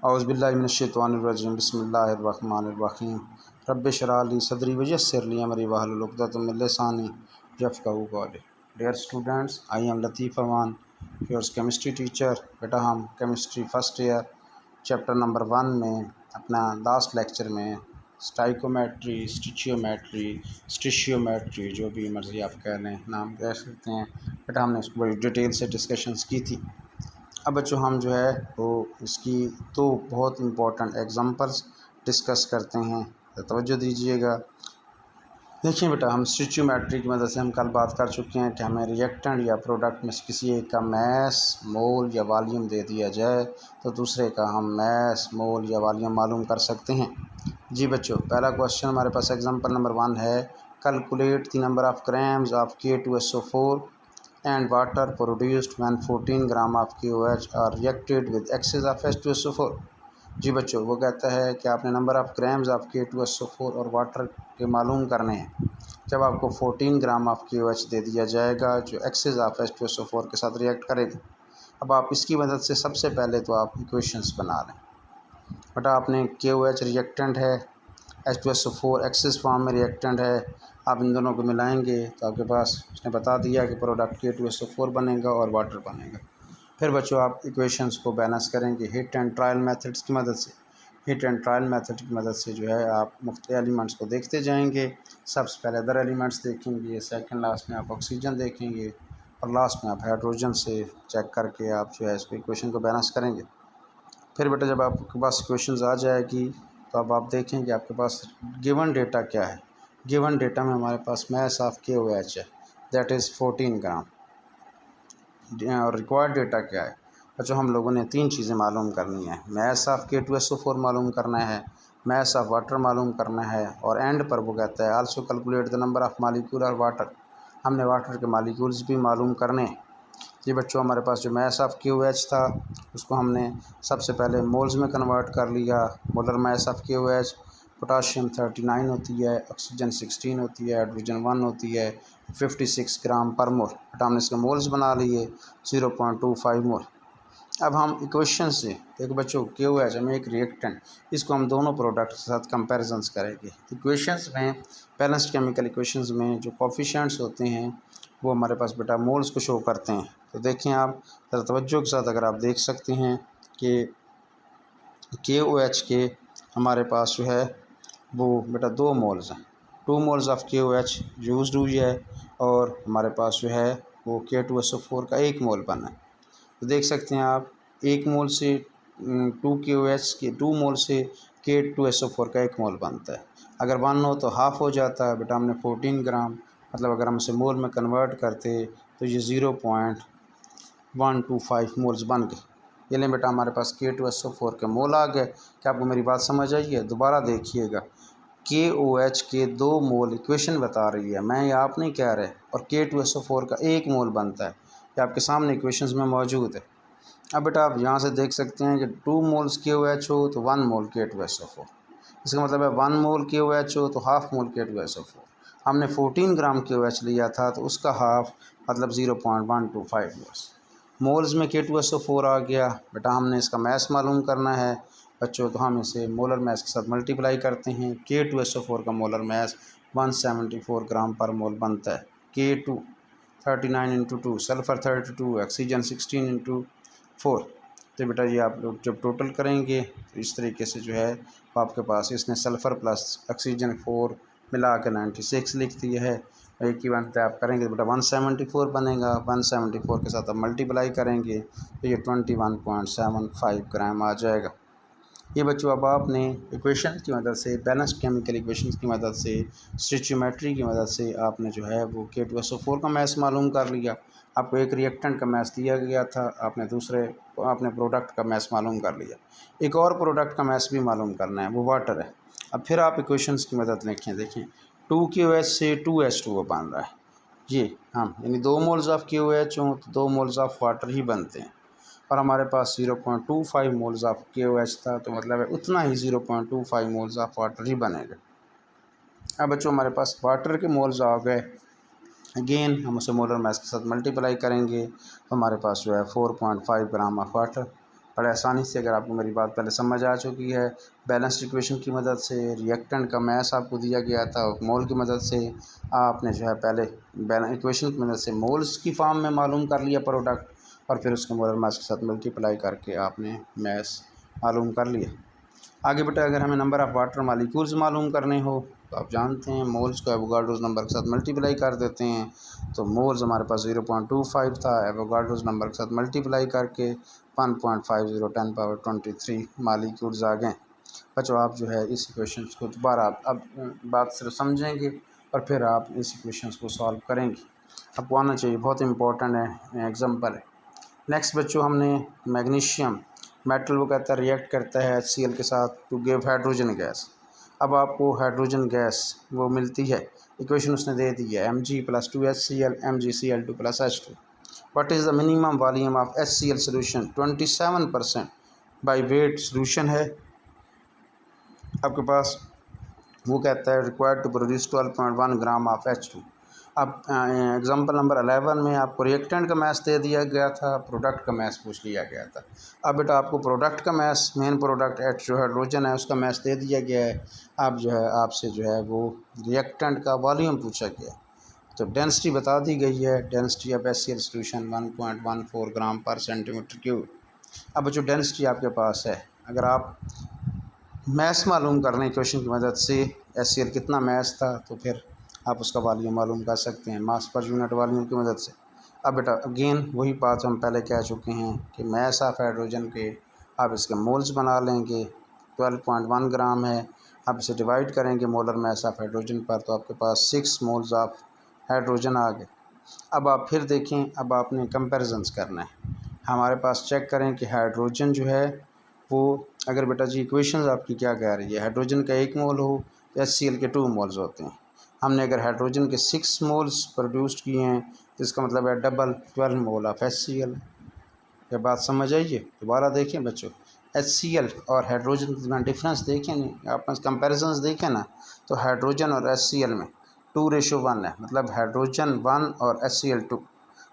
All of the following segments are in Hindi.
औज़ुबिल्लाहिमिनश्शैतानिर्रजीम बिस्मिल्लाहिर्रहमानिर्रहीम रब्बि इश्रह ली सदरी वयस्सिर ली अमरी वहलुल उक़दतम मिन लिसानी यफ़क़हू क़ौली। Dear students, I am Latif Aman, yours chemistry teacher. बेटा हम chemistry first year chapter number 1 में अपना लास्ट लेक्चर में स्टाइकोमेट्री, स्टिशियोमेट्री जो भी मर्ज़ी आप कह लें, नाम कह सकते हैं। बेटा हमने इसको बड़ी डिटेल से डिस्कशंस की थी। अब बच्चों हम जो है वो इसकी तो बहुत इम्पोर्टेंट एग्जांपल्स डिस्कस करते हैं, तो तवज्जो दीजिएगा। देखिए बेटा, हम स्टिचियोमेट्री की मदद से हम कल बात कर चुके हैं कि हमें रिएक्टेंट या प्रोडक्ट में से किसी एक का मैस, मोल या वॉल्यूम दे दिया जाए तो दूसरे का हम मैस, मोल या वॉल्यूम मालूम कर सकते हैं। जी बच्चों, पहला क्वेश्चन हमारे पास एग्जांपल नंबर 1 है, calculate the number of grams of K2SO4 and water produced when 14 gram of KOH are reacted with excess of H2SO4। जी बच्चों, वो कहता है कि आपने number of grams of K2SO4 और वाटर के मालूम करने हैं जब आपको 14 ग्राम ऑफ KOH दे दिया जाएगा जो एक्सेस ऑफ H2SO4 के साथ रिएक्ट करेगा। अब आप इसकी मदद से सबसे पहले तो आप इक्वेशंस बना लें। बटा आपने KOH रिएक्टेंट है, H2SO4 एक्सेस फॉर्म में रिएक्टेंट है, आप इन दोनों को मिलाएंगे तो आपके पास उसने बता दिया कि प्रोडक्ट K2SO4 बनेगा और वाटर बनेगा। फिर बच्चों आप इक्वेशंस को बैलेंस करेंगे हिट एंड ट्रायल मेथड्स की मदद से। हिट एंड ट्रायल मेथड की मदद से जो है आप मुख्तलिफ एलिमेंट्स को देखते जाएंगे। सबसे पहले अदर एलिमेंट्स देखेंगे, सेकंड लास्ट में आप ऑक्सीजन देखेंगे और लास्ट में आप हाइड्रोजन से चेक करके आप जो है इसको इक्वेशन को बैलेंस करेंगे। फिर बेटा जब आपके पास इक्वेशंस आ जाएगी तो अब आप देखेंगे आपके पास गिवन डेटा क्या है। गिवन डेटा में हमारे पास मैस ऑफ KOH है, दैट इज़ 14 ग्राम। और रिक्वायर्ड डेटा क्या है बच्चों, हम लोगों ने 3 चीज़ें मालूम करनी है। मैस ऑफ K2SO4 मालूम करना है, मैस ऑफ वाटर मालूम करना है और एंड पर वो कहता है also calculate the number of molecule और वाटर। हमने वाटर के मालिक्यूल्स भी मालूम करने हैं। ये बच्चों हमारे पास जो मैस ऑफ KOH था उसको हमने सबसे पहले मोल्स में कन्वर्ट कर लिया। Molar mass of KOH potassium 39 होती है, ऑक्सीजन 16 होती है, हाइड्रोजन 1 होती है, 56 ग्राम पर मोल। बट हमने इसके मोल्स बना लिए 0.25 मोल। अब हम इक्वेशन से देखो बच्चों, KOH हमें एक रिएक्टेंट, इसको हम दोनों प्रोडक्ट के साथ कंपैरिजंस करेंगे। इक्वेशंस में, बैलेंस्ड केमिकल इक्वेशंस में जो कोफिशिएंट्स होते हैं वो हमारे पास बेटा मोल्स को शो करते हैं। तो देखें आप ज़रा तवज्जो के साथ अगर आप देख सकते हैं कि KOH के हमारे पास जो है वो बेटा 2 मोल्स हैं। 2 मोल्स ऑफ KOH यूज्ड हुई है और हमारे पास जो है वो K2SO4 का 1 मोल बना है। तो देख सकते हैं आप 1 मोल से 2 KOH के 2 मोल से K2SO4 का 1 मोल बनता है। अगर 1 हो तो हाफ़ हो जाता है। बेटा हमने 14 ग्राम, मतलब अगर हम इसे मोल में कन्वर्ट करते तो ये 0.125 मोल्स बन गए। ये लें बेटा हमारे पास K2SO4 के मोल आ गए। क्या आपको मेरी बात समझ आई है? दोबारा देखिएगा, KOH के 2 मोल इक्वेशन बता रही है, मैं ये आप नहीं कह रहे, और K2SO4 का 1 मोल बनता है। ये आपके सामने इक्वेशंस में मौजूद है। अब बेटा आप यहाँ से देख सकते हैं कि 2 मोल्स KOH हो तो 1 मोल K2SO4। इसका मतलब है 1 मोल KOH हो तो हाफ़ मोल K2SO4। हमने 14 ग्राम KOH लिया था तो उसका हाफ़ मतलब 0.125 मोल्स। मोल्स में K2SO4 आ गया। बेटा हमने इसका मैस मालूम करना है बच्चों, तो हम इसे मोलर मैस के साथ मल्टीप्लाई करते हैं। K2SO4 का मोलर मैस 174 ग्राम पर मोल बनता है। K2 39 into 2, sulphur 32, oxygen 16 into 4। तो बेटा ये आप लोग जब टोटल करेंगे तो इस तरीके से जो है वो आपके पास इसने सल्फ़र प्लस ऑक्सीजन 4 मिला के 96 लिख दिया है। एक ही बनता है, आप करेंगे तो बेटा 174 बनेगा। 174 के साथ आप मल्टीप्लाई करेंगे तो ये 21.75 ग्राम आ जाएगा। ये बच्चों अब आपने इक्वेशन की मदद से, बैलेंस्ड केमिकल इक्वेशंस की मदद से, स्टिचियोमेट्री की मदद से आपने जो है वो K2SO4 का मैस मालूम कर लिया। आपको एक रिएक्टेंट का मैस दिया गया था, आपने प्रोडक्ट का मैस मालूम कर लिया। एक और प्रोडक्ट का मैस भी मालूम करना है, वो वाटर है। अब फिर आप इक्वेशंस की मदद देखें 2 KOH से 2 H2O बन रहा है। ये हम यानी 2 मोल्स ऑफ KOH हों तो 2 मोल्स ऑफ वाटर ही बनते हैं, और हमारे पास 0.25 मोल्स ऑफ KOH था, तो मतलब है उतना ही 0.25 मोल्स ऑफ वाटर ही बनेगा। अब बच्चों हमारे पास वाटर के मोल्स आ गए। अगेन हम उसे मोलर मैस के साथ मल्टीप्लाई करेंगे तो हमारे पास जो है 4.5 ग्राम ऑफ वाटर बड़े आसानी से, अगर आपको मेरी बात पहले समझ आ चुकी है, बैलेंस्ड इक्वेशन की मदद से, रिएक्टेंट का मैस आपको दिया गया था, मोल की मदद से आपने जो है पहले इक्वेशन की मदद से मोल्स की फॉर्म में मालूम कर लिया प्रोडक्ट, और फिर उसके मोलर मास के साथ मल्टीप्लाई करके आपने मैस मालूम कर लिया। आगे बेटा अगर हमें नंबर ऑफ़ वाटर मालिक्यूल्स मालूम करने हो तो आप जानते हैं मोल्स को एवोगाड्रोस नंबर के साथ मल्टीप्लाई कर देते हैं। तो मोल्स हमारे पास 0.25 था, एवोगाड्रोस नंबर के साथ मल्टीप्लाई करके 1.50 10⁻23 मालिक्यूल्स आ गए। बच्चों आप जो है इस इक्वेशन को दोबारा अब बात सिर्फ समझेंगे और फिर आप इस इक्वेशन को सॉल्व करेंगे। आपको आना चाहिए, बहुत इंपॉर्टेंट है, एग्जाम्पल है। नेक्स्ट बच्चों हमने मैग्नीशियम मेटल वो कहता है रिएक्ट करता है HCl के साथ टू गिव हाइड्रोजन गैस। अब आपको हाइड्रोजन गैस वो मिलती है, इक्वेशन उसने दे दी है Mg+2HCl MgCl2+H2। What is the minimum volume of HCl solution? 27% by weight solution है आपके पास। वो कहता है required to produce 12.1 gram of H2। अब एग्जांपल नंबर 11 में आपको रिएक्टेंट का मैस दे दिया गया था, प्रोडक्ट का मैस पूछ लिया गया था। अब बेटा आपको प्रोडक्ट का मैस, मेन प्रोडक्ट H जो हाइड्रोजन है उसका मैस दे दिया गया है। अब जो है आपसे जो है वो रिएक्टेंट का वॉल्यूम पूछा गया है, तो डेंसिटी बता दी गई है, डेंसिटी ऑफ HCl सोल्यूशन 1.14 ग्राम पर सेंटीमीटर क्यूब। अब जो डेंसिटी आपके पास है, अगर आप मैस मालूम करने क्वेश्चन की मदद से HCl कितना मैस था तो फिर आप उसका वॉल्यूम मालूम कर सकते हैं मास पर यूनिट वॉल्यूम की मदद से। अब बेटा अगेन वही बात हम पहले कह चुके हैं कि मैस ऑफ हाइड्रोजन के आप इसके मोल्स बना लेंगे। 12.1 ग्राम है, आप इसे डिवाइड करेंगे मोलर मैस ऑफ हाइड्रोजन पर, तो आपके पास 6 मोल्स ऑफ हाइड्रोजन आ गए। अब आप फिर देखें, अब आपने कंपेरिजन्स करना है। हमारे पास चेक करें कि हाइड्रोजन जो है वो, अगर बेटा जी इक्वेशंस आपकी क्या कह रही है, हाइड्रोजन का 1 मोल हो तो HCl के 2 मोल्स होते हैं। हमने अगर हाइड्रोजन के 6 मोल्स प्रोड्यूस किए हैं तो इसका मतलब है डबल 12 मोल ऑफ HCl। ये बात समझ आइए, दोबारा देखें बच्चों, HCl और हाइड्रोजन के डिफरेंस देखें, नहीं आप कंपेरिजन्स देखें ना, तो हाइड्रोजन और HCl में 2:1 है, मतलब हाइड्रोजन 1 और HCl 2।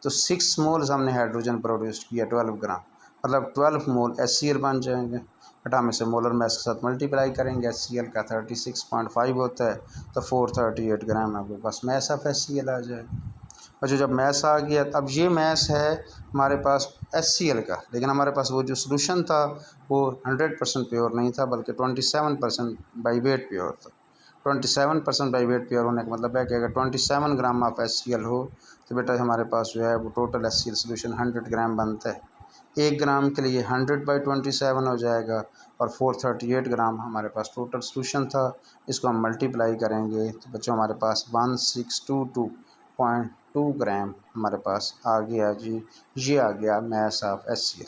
तो 6 मोल्स हमने हाइड्रोजन प्रोड्यूस किया 12 ग्राम, मतलब 12 मोल HCl बन जाएंगे। बट हम इसे मोलर मैस के साथ मल्टीप्लाई करेंगे, HCl का 36.5 होता है तो 438 ग्राम आपके पास मैस ऑफ HCl आ जाएगा। और जब मैस आ गया, अब ये मैस है हमारे पास HCl का, लेकिन हमारे पास वो जो सोल्यूशन था वो 100% प्योर नहीं था, बल्कि 27% बाई वेट प्योर था। 27% बाई वेट प्योर होने का मतलब है कि अगर 27 ग्राम ऑफ HCl हो तो बेटा हमारे पास जो है वो टोटल HCl सोल्यूशन 100 ग्राम बनता है। 1 ग्राम के लिए 100/27 हो जाएगा और 438 ग्राम हमारे पास टोटल सोल्यूशन था। इसको हम मल्टीप्लाई करेंगे तो बच्चों हमारे पास 1622.2 ग्राम हमारे पास आ गया जी। ये आ गया मैस ऑफ HCl।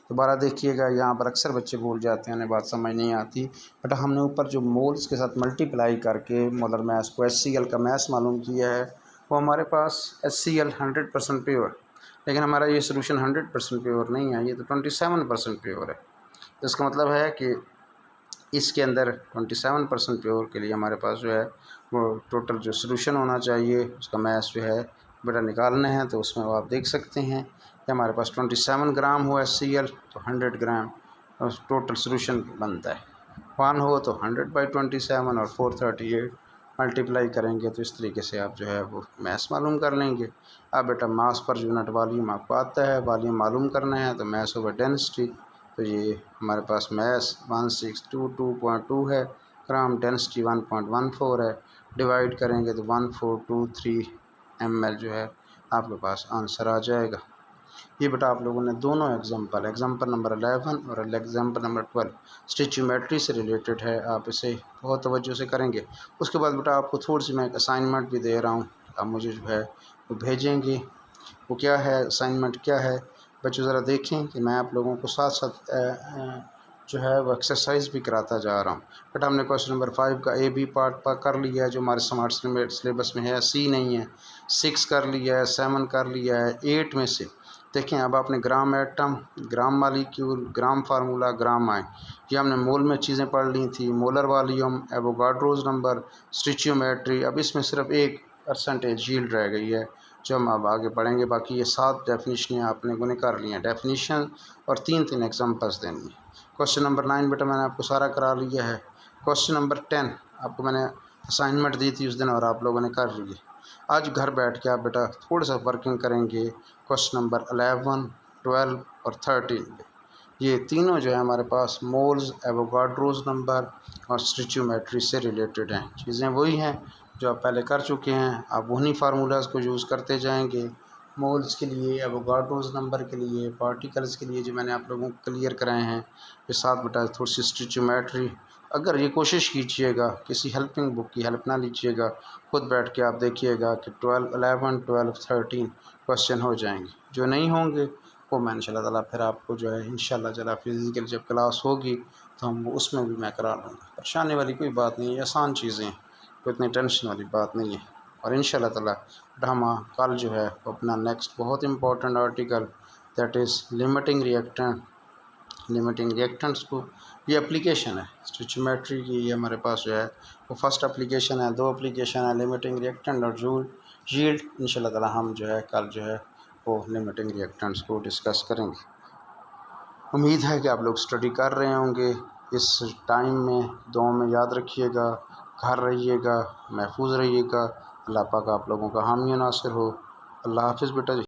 दोबारा देखिएगा, यहाँ पर अक्सर बच्चे भूल जाते हैं, उन्हें बात समझ नहीं आती। बट हमने ऊपर जो मोल्स के साथ मल्टीप्लाई करके मोलर मैस को HCl का मैस मालूम किया है, वो हमारे पास HCl 100% प्योर, लेकिन हमारा ये सोल्यूशन 100% प्योर नहीं है, ये तो 27% प्योर है। तो इसका मतलब है कि इसके अंदर 27% प्योर के लिए हमारे पास जो है वो टोटल जो सोल्यूशन होना चाहिए उसका मैस जो है बेटा निकालना है, तो उसमें वो आप देख सकते हैं कि हमारे पास 27 ग्राम हो HCl तो 100 ग्राम टोटल सोल्यूशन बनता है। 1 हो तो 100/27 और 438 मल्टीप्लाई करेंगे, तो इस तरीके से आप जो है वो मैस मालूम कर लेंगे। अब बेटा मास पर यूनिट वॉल्यूम आपको आता है, वॉल्यूम मालूम करना है तो मैस ओवर डेंसिटी, तो ये हमारे पास मैस 1622.2 है, ग्राम डेंसिटी 1.14 है, डिवाइड करेंगे तो 1423 ml जो है आपके पास आंसर आ जाएगा। ये बेटा आप लोगों ने दोनों एग्जांपल नंबर 11 और एग्जांपल नंबर 12 स्टिचियोमेट्री से रिलेटेड है, आप इसे बहुत तवज्जो से करेंगे। उसके बाद बेटा आपको थोड़ी सी मैं एक असाइनमेंट भी दे रहा हूँ, आप मुझे जो है वो भेजेंगे। वो क्या है, असाइनमेंट क्या है बच्चों, ज़रा देखें कि मैं आप लोगों को साथ साथ जो है वो एक्सरसाइज भी कराता जा रहा हूँ। बट हमने क्वेश्चन नंबर 5 का A B पार्ट कर लिया है जो हमारे स्मार्ट सिलेबस में है, C नहीं है, 6 कर लिया है, 7 कर लिया है, 8 में से देखें। अब आपने ग्राम एटम, ग्राम मालिक्यूल, ग्राम फार्मूला, ग्राम आयन, ये हमने मोल में चीज़ें पढ़ ली थी, मोलर वॉल्यूम, एवोगाड्रोज नंबर, स्टिचियोमेट्री। अब इसमें सिर्फ एक परसेंटेज यील्ड रह गई है जो हम अब आगे पढ़ेंगे। बाकी ये 7 डेफिनेशन आपने गुने कर ली हैं, डेफिनेशन और 3 एग्जांपल्स देनी है। क्वेश्चन नंबर 9 बेटा मैंने आपको सारा करा लिया है। क्वेश्चन नंबर 10 आपको मैंने असाइनमेंट दी थी उस दिन और आप लोगों ने कर ली है। आज घर बैठ के आप बेटा थोड़ा सा वर्किंग करेंगे क्वेश्चन नंबर 11, 12 और 13। ये तीनों जो है हमारे पास मोल्स, एवोगाड्रोस नंबर और स्टोइचियोमेट्री से रिलेटेड हैं। चीज़ें वही हैं जो आप पहले कर चुके हैं, आप उन्हीं फार्मूलाज को यूज़ करते जाएंगे। मोल्स के लिए, एवोगाड्रोस नंबर के लिए, पार्टिकल्स के लिए जो मैंने आप लोगों को क्लियर कराए हैं, ये साथ बेटा थोड़ी सी स्टोइचियोमेट्री। अगर ये कोशिश कीजिएगा, किसी हेल्पिंग बुक की हेल्प ना लीजिएगा, खुद बैठ के आप देखिएगा कि 11, 12, 13 क्वेश्चन हो जाएंगे। जो नहीं होंगे वो मैं इंशाल्लाह ताला फिर आपको जो है इंशाल्लाह ताला फिज़िकल जब क्लास होगी तो हम उसमें भी मैं करा लूँगा। परेशानी वाली कोई बात नहीं है, आसान चीज़ें हैं, कोई इतनी टेंशन वाली बात नहीं है। और इंशाल्लाह ताला हम कल जो है अपना नेक्स्ट बहुत important article that is limiting reactants को, ये एप्लीकेशन है स्टोइचियोमेट्री की, ये हमारे पास जो है वो फर्स्ट एप्लीकेशन है। 2 एप्लीकेशन है, लिमिटिंग रिएक्टेंट और यील्ड। इंशाल्लाह ताला हम जो है कल जो है वो लिमिटिंग रिएक्टेंट्स को डिस्कस करेंगे। उम्मीद है कि आप लोग स्टडी कर रहे होंगे। इस टाइम में दुआ में याद रखिएगा, घर रहिएगा, महफूज रहिएगा। अल्लाह पाक आप लोगों का हामी नासिर हो। अल्लाह हाफ़िज़ बेटा जी।